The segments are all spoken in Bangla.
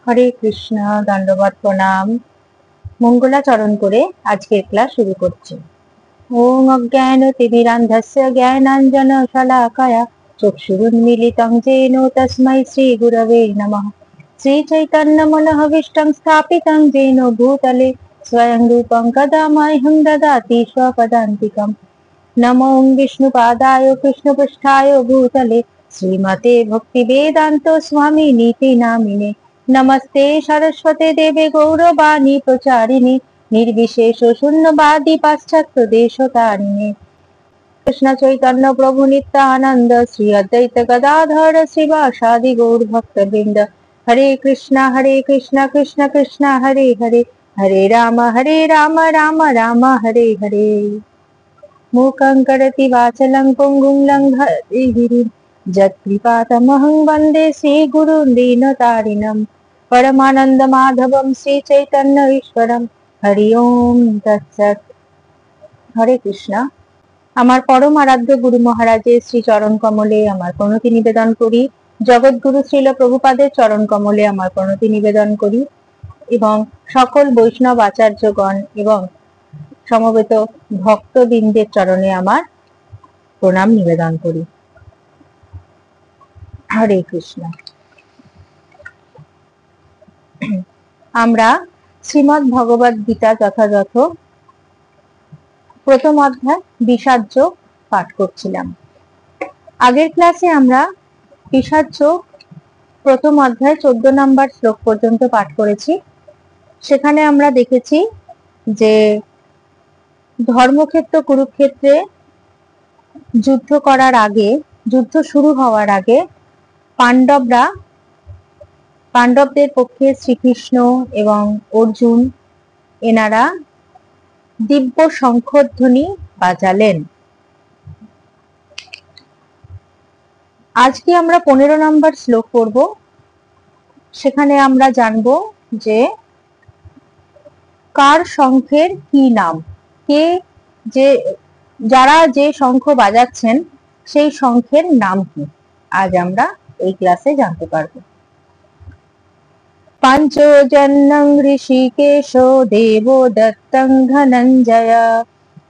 হরে কৃষ্ণ, দণ্ডবত প্রণাম। মঙ্গলাচরণ করে আজকের ক্লাস শুরু করছি। ওম অজ্ঞানতিমিরান্ধস্য জ্ঞানাঞ্জন শলাকায়া চক্ষুরুন্মিলিতং যেন তস্मै শ্রী গুরবে নমঃ। শ্রী চৈতন্য মনোভীষ্টং স্থাপিতং যেন ভূতলে স্বয়ং রূপং কদা মह्यं দদাতি স্বপদান্তিকम्। নমো বিষ্ণুপাদায় কৃষ্ণপৃষ্ঠায় ভূতলে শ্রীমতে ভক্তিবেদান্ত স্বামিনীতি নামিনে। নমস্তে সরস্বতী দেবে গৌরবাণী প্রচারিণী নির্বিশেষ শূন্যবাদী পাশ্চাত্য দেশতারিণী। কৃষ্ণ চৈতন্য প্রভু নিত্যানন্দ শ্রী অদ্বৈত গদাধর শ্রীবাসাদি গৌর ভক্তবৃন্দ। হরে কৃষ্ণ কৃষ্ণ কৃষ্ণ হরে হরে, হরে রাম রাম রাম হরে হরে। मूकं करोति वाचालं पङ्गुं लङ्घयते गिरिं यत्कृपातमहं वन्दे श्रीगुरुं दीनतारिणं। परमानन्दमाधवं श्रीचैतन्य ईश्वरं। हरि ओम तत्सत्। হরে কৃষ্ণ। আমার পরম আরাধ্য গুরু মহারাজের শ্রী চরণ কমলে আমার প্রণতি নিবেদন করি। জগৎগুরু শ্রীল প্রভুপাদের চরণ কমলে আমার প্রণতি নিবেদন করি এবং সকল বৈষ্ণব আচার্যগণ এবং সমবেত ভক্তবৃন্দের চরণে আমার প্রণাম নিবেদন করি। হরে কৃষ্ণ। আমরা শ্রীমদ্ ভগবদ গীতা যথাযথ প্রথম অধ্যায় বিষাদ পাঠ করছিলাম। আগের ক্লাসে আমরা বিষাদ প্রথম অধ্যায় 14 নম্বর শ্লোক পর্যন্ত পাঠ করেছি। সেখানে আমরা দেখেছি যে ধর্মক্ষেত্র কুরুক্ষেত্রে যুদ্ধ করার আগে, যুদ্ধ শুরু হওয়ার আগে পাণ্ডবদের পক্ষে শ্রীকৃষ্ণ এবং অর্জুন এনারা দিব্য শঙ্খধ্বনি বাজালেন। আজকে আমরা 15 নম্বর শ্লোক পড়ব। সেখানে আমরা জানব যে কার শঙ্খের কি নাম, কে যারা যে শঙ্খ বাজাচ্ছেন সেই শঙ্খের নাম কি, আজ আমরা এই ক্লাসে জানতে পারবো। পঞ্চজন্যং ঋষিকেশো দেবো দত্তং ধনঞ্জয়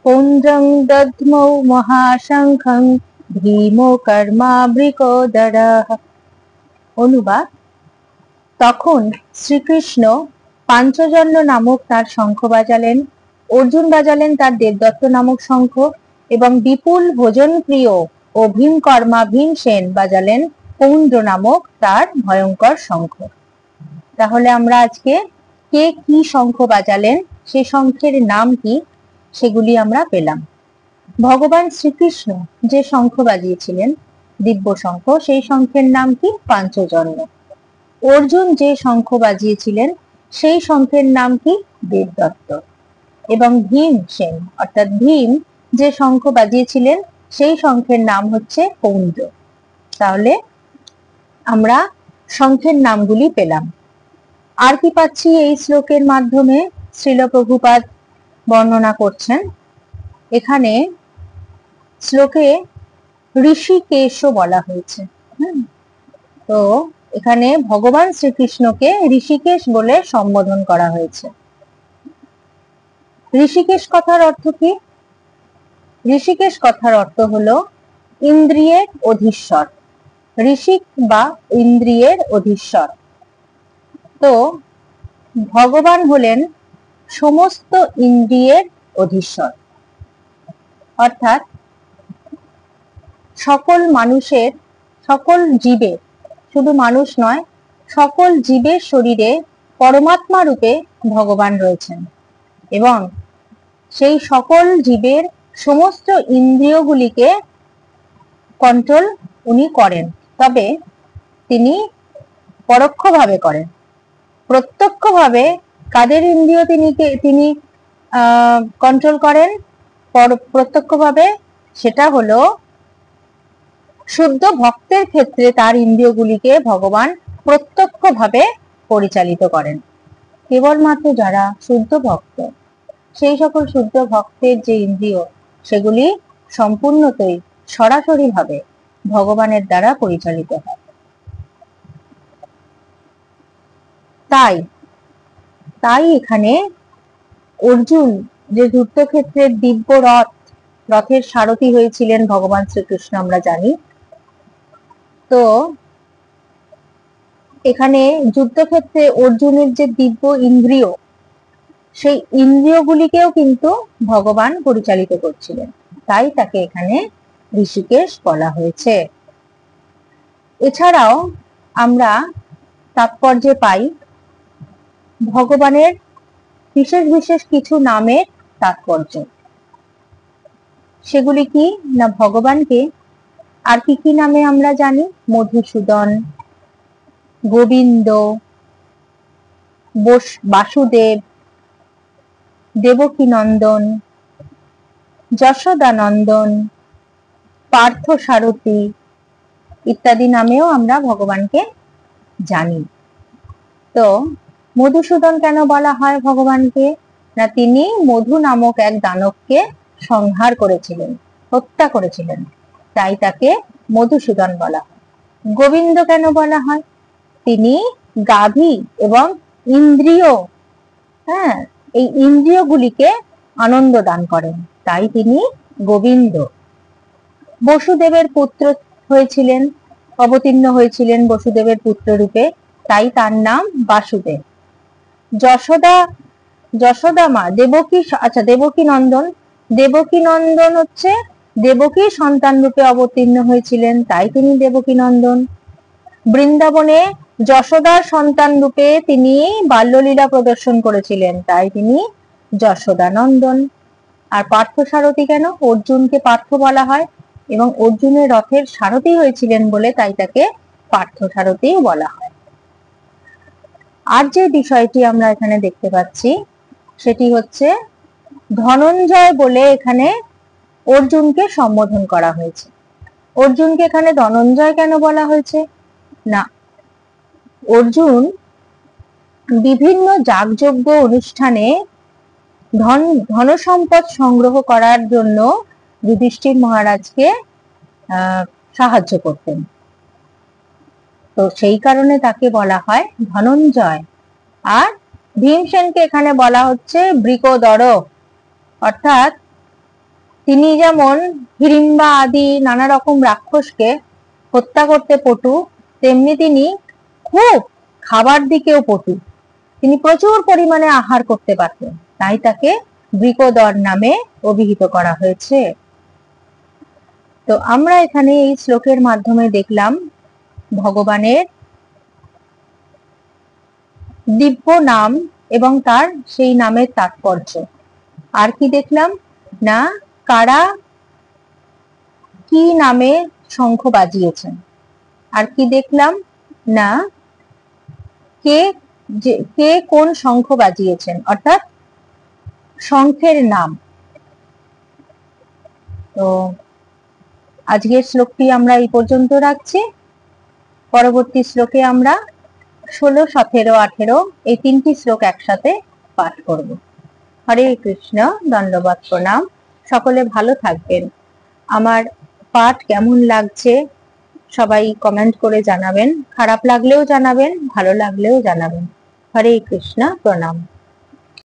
পৌন্ড্রং দধ্মৌ মহাশঙ্খং ভীমো কর্মাবৃকোদরঃ। অনুবাদ: তখন শ্রীকৃষ্ণ পাঞ্চজন্য নামক তার শঙ্খ বাজালেন, অর্জুন বাজালেন তার দেবদত্ত নামক শঙ্খ এবং বিপুল ভোজন প্রিয় ও ভীমকর্মা ভীমসেন বাজালেন পৌন্ড্র নামক তার ভয়ঙ্কর শঙ্খ। তাহলে আমরা আজকে কে কি শঙ্খ বাজালেন, সে শঙ্খের নাম কি, সেগুলি আমরা পেলাম। ভগবান শ্রীকৃষ্ণ যে শঙ্খ বাজিয়েছিলেন দিব্য শঙ্খ, সেই শঙ্খের নাম কি? পাঞ্চজন্য। অর্জুন যে শঙ্খ বাজিয়েছিলেন সেই শঙ্খের নাম কি? দেবদত্ত। এবং ভীমসেন অর্থাৎ ভীম যে শঙ্খ বাজিয়েছিলেন সেই শঙ্খের নাম হচ্ছে পৌন্ড্র। তাহলে আমরা শঙ্খের নামগুলি পেলাম। আর কি পাচ্ছি এই শ্লোকের মাধ্যমে? শ্রীল প্রভুপাদ বর্ণনা করছেন। এখানে শ্লোকে ঋষিকেশও বলা হয়েছে। তো এখানে ভগবান শ্রীকৃষ্ণকে ঋষিকেশ বলে সম্বোধন করা হয়েছে। ঋষিকেশ কথার অর্থ কি? ঋষিকেশ কথার অর্থ হলো ইন্দ্রিয়ের অধীশ্বর। ঋষিক বা ইন্দ্রিয়ের অধীশ্বর। তো ভগবান হলেন সমস্ত ইন্দ্রিয়ের অধীশ্বর, অর্থাৎ সকল মানুষের, সকল জীবের, শুধু মানুষ নয়, সকল জীবের শরীরে পরমাত্মা রূপে ভগবান রয়েছেন এবং সেই সকল জীবের সমস্ত ইন্দ্রিয়গুলিকে কন্ট্রোল উনি করেন। তবে তিনি পরোক্ষভাবে করেন। প্রত্যক্ষভাবে কাদের ইন্দ্রিয় তিনি কন্ট্রোল করেন প্রত্যক্ষভাবে? সেটা হলো শুদ্ধ ভক্তের ক্ষেত্রে তার ইন্দ্রিয়গুলিকে ভগবান প্রত্যক্ষভাবে পরিচালিত করেন। কেবলমাত্র যারা শুদ্ধ ভক্ত, সেই সকল শুদ্ধ ভক্তের যে ইন্দ্রিয়, সেগুলি সম্পূর্ণতই সরাসরি ভাবে ভগবানের দ্বারা পরিচালিত হয়। তাই তাই এখানে অর্জুন যে যুদ্ধক্ষেত্রের দিব্য রথের সারথি হয়েছিলেন ভগবান শ্রীকৃষ্ণ আমরা জানি। তো এখানে যুদ্ধক্ষেত্রে অর্জুনের যে দিব্য ইন্দ্রিয়, সেই ইন্দ্রিয়গুলিকেও কিন্তু ভগবান পরিচালিত করছিলেন, তাই তাকে এখানে ঋষিকেশ বলা হয়েছে। এছাড়াও আমরা তাৎপর্যে পাই ভগবানের বিশেষ বিশেষ কিছু নামের তাৎপর্য। সেগুলি কি না, ভগবানকে আর কি কি নামে আমরা জানি? মধুসূদন, গোবিন্দ, বাসুদেব, দেবকী নন্দন, যশোদানন্দন, পার্থ সারথী ইত্যাদি নামেও আমরা ভগবানকে জানি। তো মধুসূদন কেন বলা হয় ভগবানকে? না, তিনি মধু নামক এক দানবকে সংহার করেছিলেন, হত্যা করেছিলেন, তাই তাকে মধুসূদন বলা হয়। গোবিন্দ কেন বলা হয়? তিনি গাভী এবং ইন্দ্রিয়, এই ইন্দ্রিয়গুলিকে আনন্দ দান করেন, তাই তিনি গোবিন্দ। বসুদেবের পুত্র হয়েছিলেন, অবতীর্ণ হয়েছিলেন বসুদেবের পুত্র রূপে, তাই তার নাম বাসুদেব। যশোদা মা দেবকী নন্দন হচ্ছে দেবকীর সন্তান রূপে অবতীর্ণ হয়েছিলেন, তাই তিনি দেবকী নন্দন। বৃন্দাবনে যশোদার সন্তান রূপে তিনি বাল্যলীলা প্রদর্শন করেছিলেন, তাই তিনি যশোদানন্দন। আর পার্থ সারথী কেন? অর্জুনকে পার্থ বলা হয় এবং অর্জুনের রথের সারথী হয়েছিলেন বলে তাই তাকে পার্থ সারথী বলা হয়। আর যে বিষয়টি আমরা এখানে দেখতে পাচ্ছি সেটি হচ্ছে ধনঞ্জয় বলে এখানে অর্জুনকে সম্বোধন করা হয়েছে। অর্জুনকে এখানে ধনঞ্জয় কেন বলা হয়েছে? না, অর্জুন বিভিন্ন যাগযজ্ঞ অনুষ্ঠানে ধন সম্পদ সংগ্রহ করার জন্য যুধিষ্ঠির মহারাজকে সাহায্য করতেন, তো সেই কারণে তাকে বলা হয় ধনঞ্জয়। আর ভীমসেনকে এখানে বলা হচ্ছে বৃকোদর, অর্থাৎ তিনি যেমন হিড়িম্বা আদি নানা রকম রাক্ষসকে হত্যা করতে পটু, তেমনি তিনি খুব খাবার দিকেও পটু, তিনি প্রচুর পরিমাণে আহার করতে পারতেন, তাই তাকে বৃকোদর নামে অভিহিত করা হয়েছে। তো আমরা এখানে এই শ্লোকের মাধ্যমে দেখলাম ভগবানের দিব্য নাম এবং তার সেই নামের তাৎপর্য। আর কি দেখলাম না, কারা কি নামে শঙ্খ বাজিয়েছেন। আর কি দেখলাম না, কে কোন শঙ্খ বাজিয়েছেন, অর্থাৎ শঙ্খের নাম। তো আজকের শ্লোকটি আমরা এই পর্যন্ত রাখছি। পরবর্তী শ্লোকে আমরা 16, 17, 18 এই তিনটি শ্লোক একসাথে পাঠ করব। হরে কৃষ্ণ, দণ্ডবত প্রণাম। সকলে ভালো থাকবেন। আমার পাঠ কেমন লাগছে সবাই কমেন্ট করে জানাবেন, খারাপ লাগলেও জানাবেন, ভালো লাগলেও জানাবেন। হরে কৃষ্ণ, প্রণাম।